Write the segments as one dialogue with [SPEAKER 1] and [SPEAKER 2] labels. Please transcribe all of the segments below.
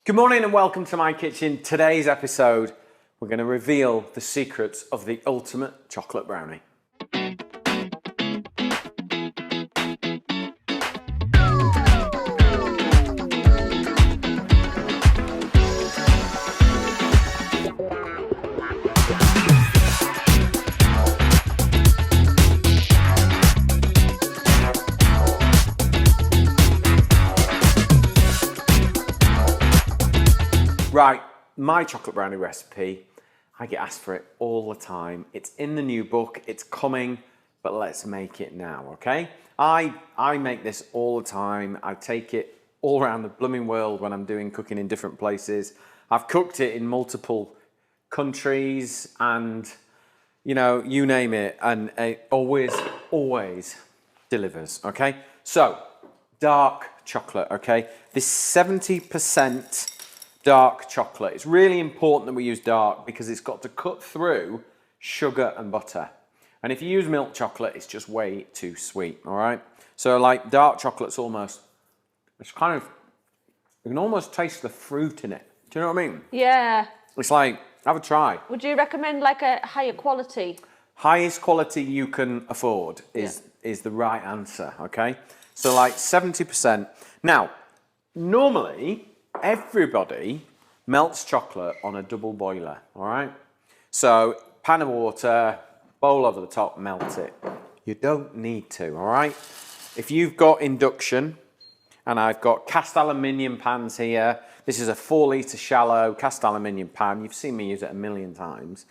[SPEAKER 1] Good morning and welcome to my kitchen. Today's episode, we're going to reveal the secrets of the ultimate chocolate brownie. Right, my chocolate brownie recipe, I get asked for it all the time. It's in the new book, it's coming, but let's make it now, okay? I make this all the time. I take it all around the blooming world when I'm doing cooking in different places. I've cooked it in multiple countries and, you know, you name it, and it always delivers, okay? So, dark chocolate, okay? This 70% dark chocolate. It's really important that we use dark because it's got to cut through sugar and butter. And if you use milk chocolate, it's just way too sweet, all right? So like dark chocolate's almost, it's kind of, you can almost taste the fruit in it. Do you know what I mean?
[SPEAKER 2] Yeah.
[SPEAKER 1] It's like, have a try.
[SPEAKER 2] Would you recommend like a higher quality?
[SPEAKER 1] Highest quality you can afford is the right answer, okay? So like 70%. Now, normally, everybody melts chocolate on a double boiler, all right? So, pan of water, bowl over the top, melt it. You don't need to, all right? If you've got induction, and I've got cast aluminium pans here, this is a 4-litre shallow cast aluminium pan. You've seen me use it a million times.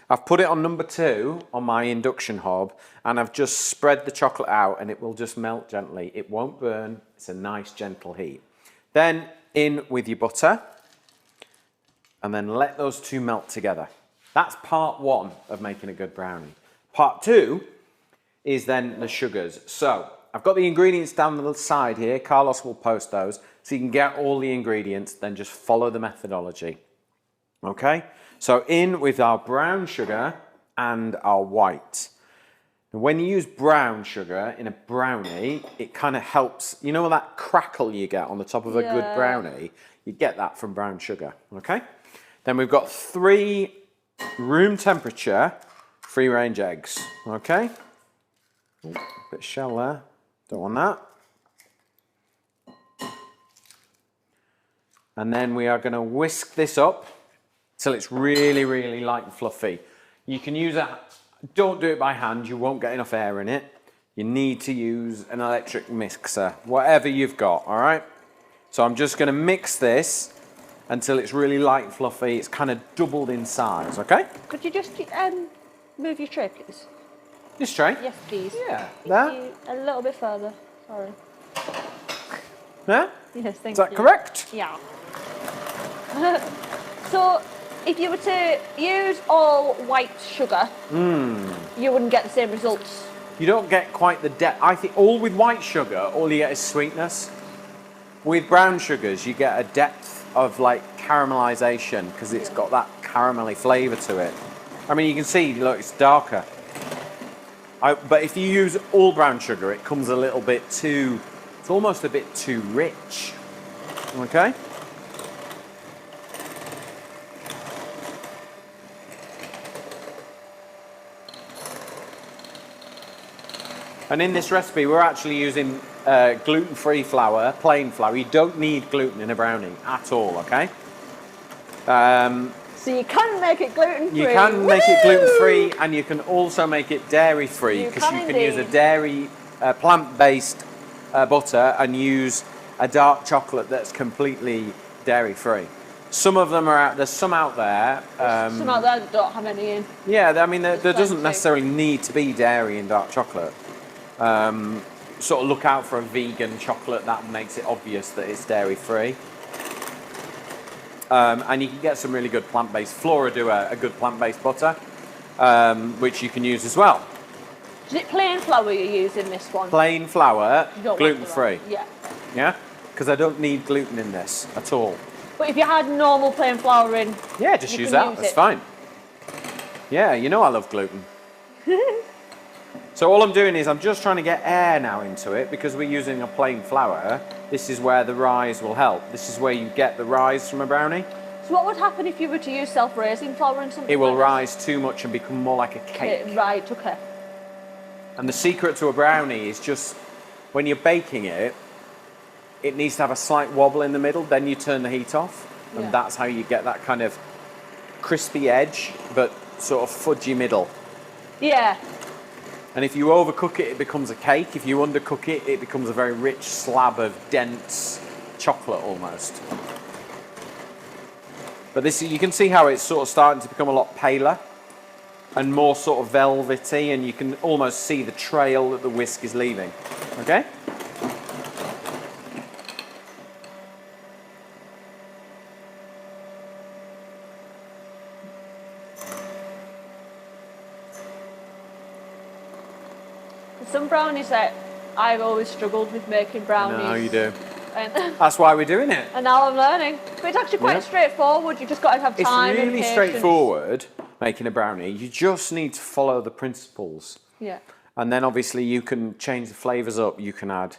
[SPEAKER 1] I've put it on number 2 on my induction hob, and I've just spread the chocolate out, and it will just melt gently. It won't burn. It's a nice, gentle heat. Then, in with your butter, and then let those two melt together. That's part 1 of making a good brownie. Part 2 is then the sugars. So I've got the ingredients down the side here. Carlos will post those so you can get all the ingredients, then just follow the methodology. Okay? So in with our brown sugar and our white. And when you use brown sugar in a brownie, it kind of helps, you know that crackle you get on the top of a good brownie? You get that from brown sugar, okay? Then we've got 3 room temperature free range eggs, okay? Ooh, a bit of shell there, don't want that. And then we are gonna whisk this up till it's really, really light and fluffy. You can use a, don't do it by hand, you won't get enough air in it. You need to use an electric mixer, whatever you've got, all right? So I'm just gonna mix this until it's really light and fluffy. It's kind of doubled in size, okay?
[SPEAKER 2] Could you just move your tray, please?
[SPEAKER 1] This tray?
[SPEAKER 2] Yes, please.
[SPEAKER 1] Yeah,
[SPEAKER 2] Thank
[SPEAKER 1] there?
[SPEAKER 2] you. A little bit further, sorry.
[SPEAKER 1] Yeah?
[SPEAKER 2] Yes, thank you.
[SPEAKER 1] Is that correct?
[SPEAKER 2] Yeah. So, if you were to use all white sugar, you wouldn't get the same results.
[SPEAKER 1] You don't get quite the depth. I think all with white sugar, all you get is sweetness. With brown sugars, you get a depth of like caramelization because it's got that caramelly flavour to it. I mean, you can see, look, it's darker. But if you use all brown sugar, it comes a little bit too, it's almost a bit too rich. Okay? And in this recipe, we're actually using gluten-free flour, plain flour. You don't need gluten in a brownie at all, okay?
[SPEAKER 2] So you can make it gluten-free.
[SPEAKER 1] You can make it gluten-free, and you can also make it dairy-free because you can use a dairy, plant-based butter and use a dark chocolate that's completely dairy-free. Some of them are out, there's some out there.
[SPEAKER 2] Some out there that don't have any in.
[SPEAKER 1] Yeah, I mean, there doesn't necessarily need to be dairy in dark chocolate. Sort of look out for a vegan chocolate, that makes it obvious that it's dairy-free. And you can get some really good plant-based, Flora do a good plant-based butter, which you can use as well.
[SPEAKER 2] Is it plain flour you're using this one?
[SPEAKER 1] Plain flour, gluten-free.
[SPEAKER 2] Yeah.
[SPEAKER 1] Yeah? Because I don't need gluten in this at all.
[SPEAKER 2] But if you had normal plain flour in,
[SPEAKER 1] yeah, just use that, that's fine. Yeah, you know I love gluten. So all I'm doing is I'm just trying to get air now into it because we're using a plain flour. This is where the rise will help. This is where you get the rise from a brownie.
[SPEAKER 2] So what would happen if you were to use self-raising flour and something
[SPEAKER 1] It will
[SPEAKER 2] like
[SPEAKER 1] rise too much and become more like a cake.
[SPEAKER 2] Right, okay.
[SPEAKER 1] And the secret to a brownie is just when you're baking it, it needs to have a slight wobble in the middle, then you turn the heat off. And that's how you get that kind of crispy edge, but sort of fudgy middle.
[SPEAKER 2] Yeah.
[SPEAKER 1] And if you overcook it, it becomes a cake. If you undercook it, it becomes a very rich slab of dense chocolate almost. But this, you can see how it's sort of starting to become a lot paler and more sort of velvety, and you can almost see the trail that the whisk is leaving. Okay?
[SPEAKER 2] Some brownies that I've always struggled with making brownies.
[SPEAKER 1] No, you do.
[SPEAKER 2] And,
[SPEAKER 1] That's why we're doing it.
[SPEAKER 2] and now I'm learning. But it's actually quite straightforward. You just got to have time.
[SPEAKER 1] It's really
[SPEAKER 2] and patience.
[SPEAKER 1] straightforward making a brownie. You just need to follow the principles.
[SPEAKER 2] Yeah.
[SPEAKER 1] And then obviously you can change the flavours up. You can add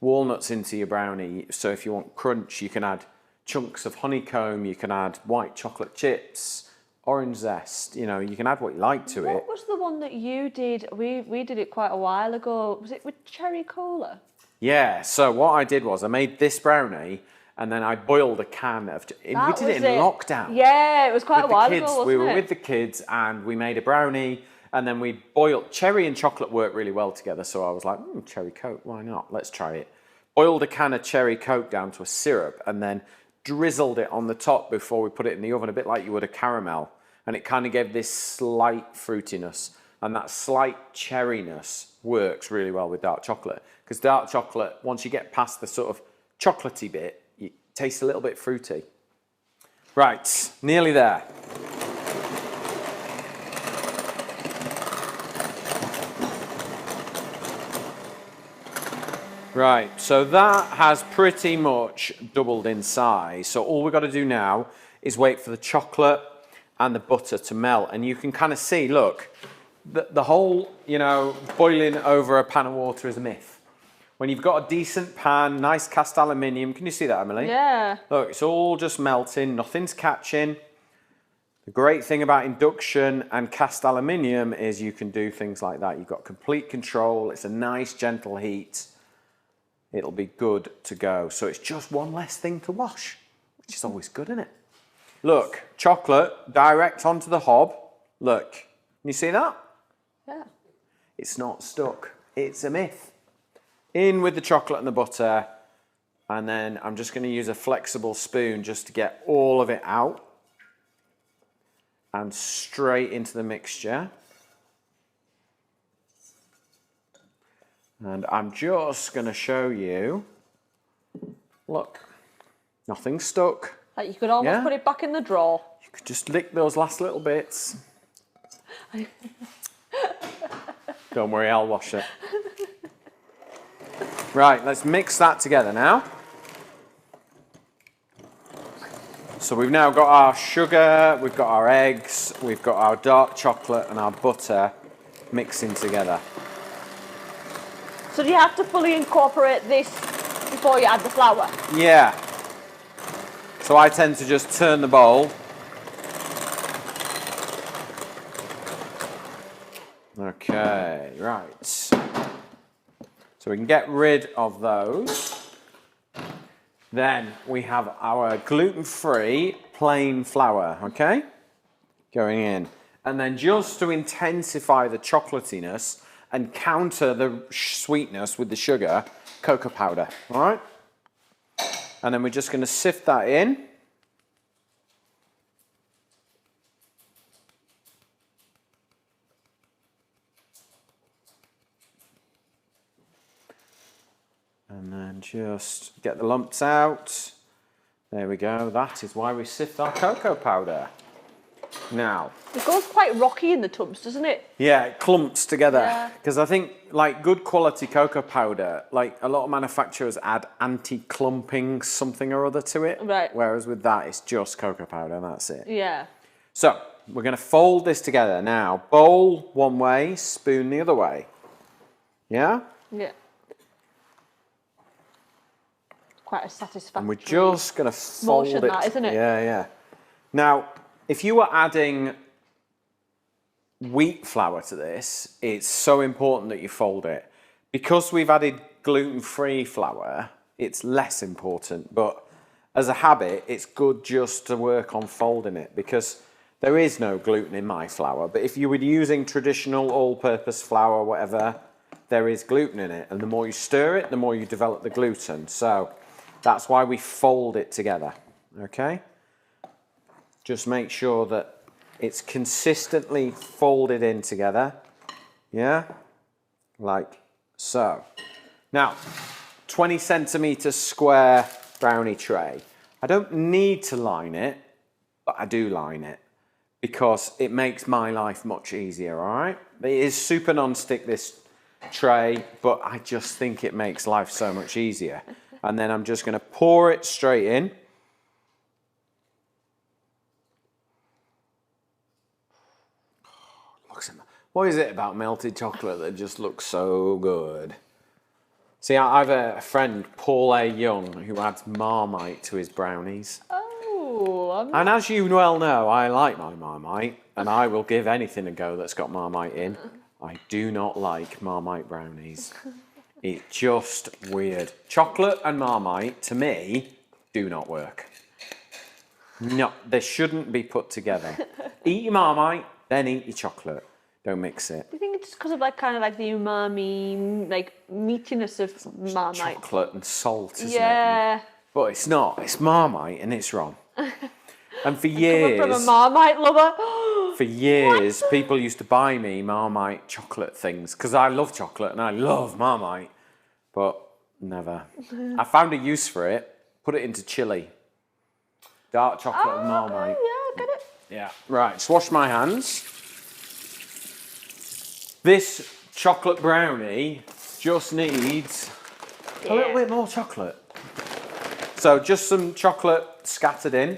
[SPEAKER 1] walnuts into your brownie. So if you want crunch, you can add chunks of honeycomb. You can add white chocolate chips, orange zest. You know, you can add what you like to it.
[SPEAKER 2] What was the one that you did? We did it quite a while ago. Was it with cherry cola?
[SPEAKER 1] Yeah, so what I did was I made this brownie and then I boiled a can of... we did it in lockdown.
[SPEAKER 2] Yeah, it was quite a while ago, wasn't it?
[SPEAKER 1] We were with the kids and we made a brownie and then we boiled... Cherry and chocolate work really well together, so I was like, cherry coke, why not? Let's try it. Boiled a can of cherry coke down to a syrup and then drizzled it on the top before we put it in the oven, a bit like you would a caramel. And it kind of gave this slight fruitiness. And that slight cherryness works really well with dark chocolate. Because dark chocolate, once you get past the sort of chocolatey bit, it tastes a little bit fruity. Right, nearly there. Right, so that has pretty much doubled in size. So all we've got to do now is wait for the chocolate and the butter to melt. And you can kind of see, look, the whole, you know, boiling over a pan of water is a myth. When you've got a decent pan, nice cast aluminium, can you see that, Emily?
[SPEAKER 2] Yeah.
[SPEAKER 1] Look, it's all just melting, nothing's catching. The great thing about induction and cast aluminium is you can do things like that. You've got complete control, it's a nice gentle heat. It'll be good to go. So it's just one less thing to wash, which is always good, isn't it? Look, chocolate direct onto the hob. Look, can you see that?
[SPEAKER 2] Yeah.
[SPEAKER 1] It's not stuck, it's a myth. In with the chocolate and the butter, and then I'm just going to use a flexible spoon just to get all of it out and straight into the mixture. And I'm just going to show you, look, nothing's stuck.
[SPEAKER 2] Like you could almost put it back in the drawer.
[SPEAKER 1] You could just lick those last little bits. Don't worry, I'll wash it. Right, let's mix that together now. So we've now got our sugar, we've got our eggs, we've got our dark chocolate and our butter mixing together.
[SPEAKER 2] So do you have to fully incorporate this before you add the flour?
[SPEAKER 1] Yeah. So I tend to just turn the bowl. Okay, right. So we can get rid of those. Then we have our gluten-free plain flour, okay? Going in. And then just to intensify the chocolatiness and counter the sweetness with the sugar, cocoa powder, all right? And then we're just going to sift that in. And then just get the lumps out. There we go. That is why we sift our cocoa powder. Now.
[SPEAKER 2] It goes quite rocky in the tubs, doesn't it?
[SPEAKER 1] Yeah, it clumps together.
[SPEAKER 2] Yeah.
[SPEAKER 1] Because I think, like, good quality cocoa powder, like, a lot of manufacturers add anti-clumping something or other to it.
[SPEAKER 2] Right.
[SPEAKER 1] Whereas with that, it's just cocoa powder and that's it.
[SPEAKER 2] Yeah.
[SPEAKER 1] So, we're going to fold this together now. Bowl one way, spoon the other way. Yeah?
[SPEAKER 2] Yeah. Quite a satisfactory.
[SPEAKER 1] And we're just going to fold
[SPEAKER 2] motion,
[SPEAKER 1] it.
[SPEAKER 2] that, isn't it?
[SPEAKER 1] Yeah, yeah. Now, if you were adding wheat flour to this, it's so important that you fold it. Because we've added gluten-free flour, it's less important. But as a habit, it's good just to work on folding it because there is no gluten in my flour. But if you were using traditional all-purpose flour, whatever, there is gluten in it. And the more you stir it, the more you develop the gluten. So that's why we fold it together, okay? Just make sure that it's consistently folded in together, yeah? Like so. Now, 20 centimetre square brownie tray. I don't need to line it, but I do line it because it makes my life much easier, all right? It is super non-stick, this tray, but I just think it makes life so much easier. And then I'm just going to pour it straight in. What is it about melted chocolate that just looks so good? See, I have a friend, Paul A. Young, who adds Marmite to his brownies.
[SPEAKER 2] Oh,
[SPEAKER 1] And as you well know, I like my Marmite, and I will give anything a go that's got Marmite in. I do not like Marmite brownies. It's just weird. Chocolate and Marmite, to me, do not work. No, they shouldn't be put together. Eat your Marmite, then eat your chocolate. Don't mix it.
[SPEAKER 2] Do you think it's just because of like kind of like the umami, like meatiness of Marmite?
[SPEAKER 1] Chocolate and salt, isn't it?
[SPEAKER 2] Yeah.
[SPEAKER 1] But it's not. It's Marmite, and it's wrong. And for
[SPEAKER 2] Coming
[SPEAKER 1] years,
[SPEAKER 2] from a Marmite lover.
[SPEAKER 1] for years, people used to buy me Marmite chocolate things because I love chocolate and I love Marmite, but never. I found a use for it. Put it into chili. Dark chocolate and Marmite.
[SPEAKER 2] Yeah, get it.
[SPEAKER 1] Yeah. Right. Just wash my hands. This chocolate brownie just needs a little bit more chocolate. So just some chocolate scattered in.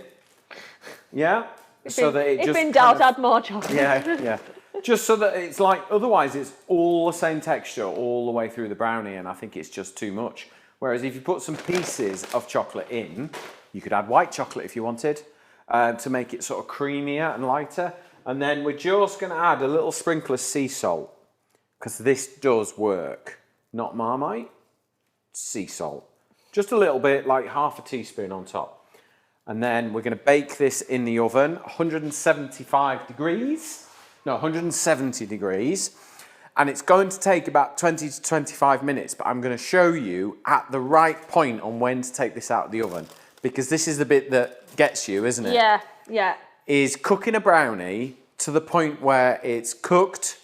[SPEAKER 1] Yeah? So that it just.
[SPEAKER 2] If in doubt, add more chocolate.
[SPEAKER 1] Yeah, yeah. Just so that it's like, otherwise it's all the same texture all the way through the brownie, and I think it's just too much. Whereas if you put some pieces of chocolate in, you could add white chocolate if you wanted, to make it sort of creamier and lighter. And then we're just going to add a little sprinkle of sea salt, because this does work. Not Marmite, sea salt. Just a little bit, like half a teaspoon on top. And then we're going to bake this in the oven, 175 degrees. No, 170 degrees. And it's going to take about 20 to 25 minutes, but I'm going to show you at the right point on when to take this out of the oven. Because this is the bit that gets you, isn't it?
[SPEAKER 2] Yeah, yeah.
[SPEAKER 1] Is cooking a brownie to the point where it's cooked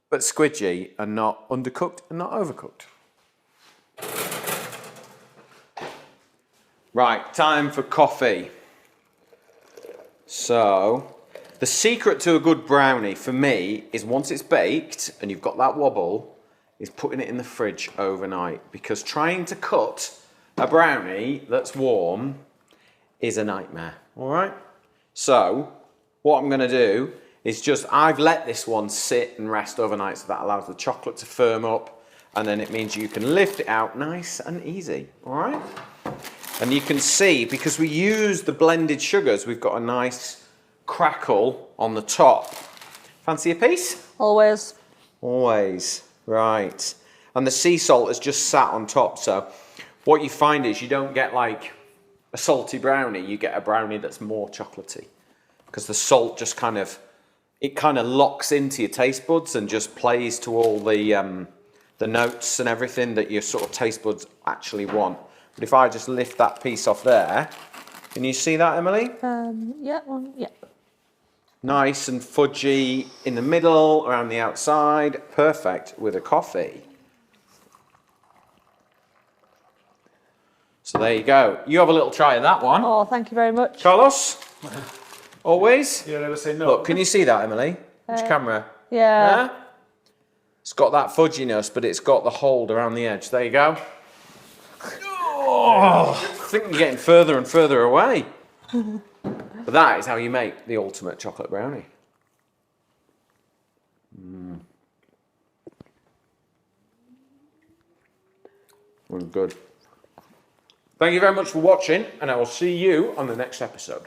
[SPEAKER 1] but squidgy and not undercooked and not overcooked. Right, time for coffee. So, the secret to a good brownie for me is once it's baked and you've got that wobble, is putting it in the fridge overnight, because trying to cut a brownie that's warm is a nightmare, all right? So, what I'm gonna do is I've let this one sit and rest overnight, so that allows the chocolate to firm up, and then it means you can lift it out nice and easy, all right? And you can see, because we use the blended sugars, we've got a nice crackle on the top. Fancy a piece?
[SPEAKER 2] Always.
[SPEAKER 1] Always, right. And the sea salt has just sat on top, so what you find is you don't get like a salty brownie, you get a brownie that's more chocolatey. Because the salt just kind of locks into your taste buds and just plays to all the notes and everything that your sort of taste buds actually want. But if I just lift that piece off there, can you see that, Emily?
[SPEAKER 2] Yeah.
[SPEAKER 1] Nice and fudgy in the middle, around the outside. Perfect with a coffee. So there you go. You have a little try of that one.
[SPEAKER 2] Oh, thank you very much.
[SPEAKER 1] Carlos? Always?
[SPEAKER 3] You never say no.
[SPEAKER 1] Look, can you see that, Emily? Which camera?
[SPEAKER 2] Yeah.
[SPEAKER 1] There? It's got that fudginess, but it's got the hold around the edge. There you go. Oh, I think you're getting further and further away. But that is how you make the ultimate chocolate brownie. Good. Thank you very much for watching, and I will see you on the next episode.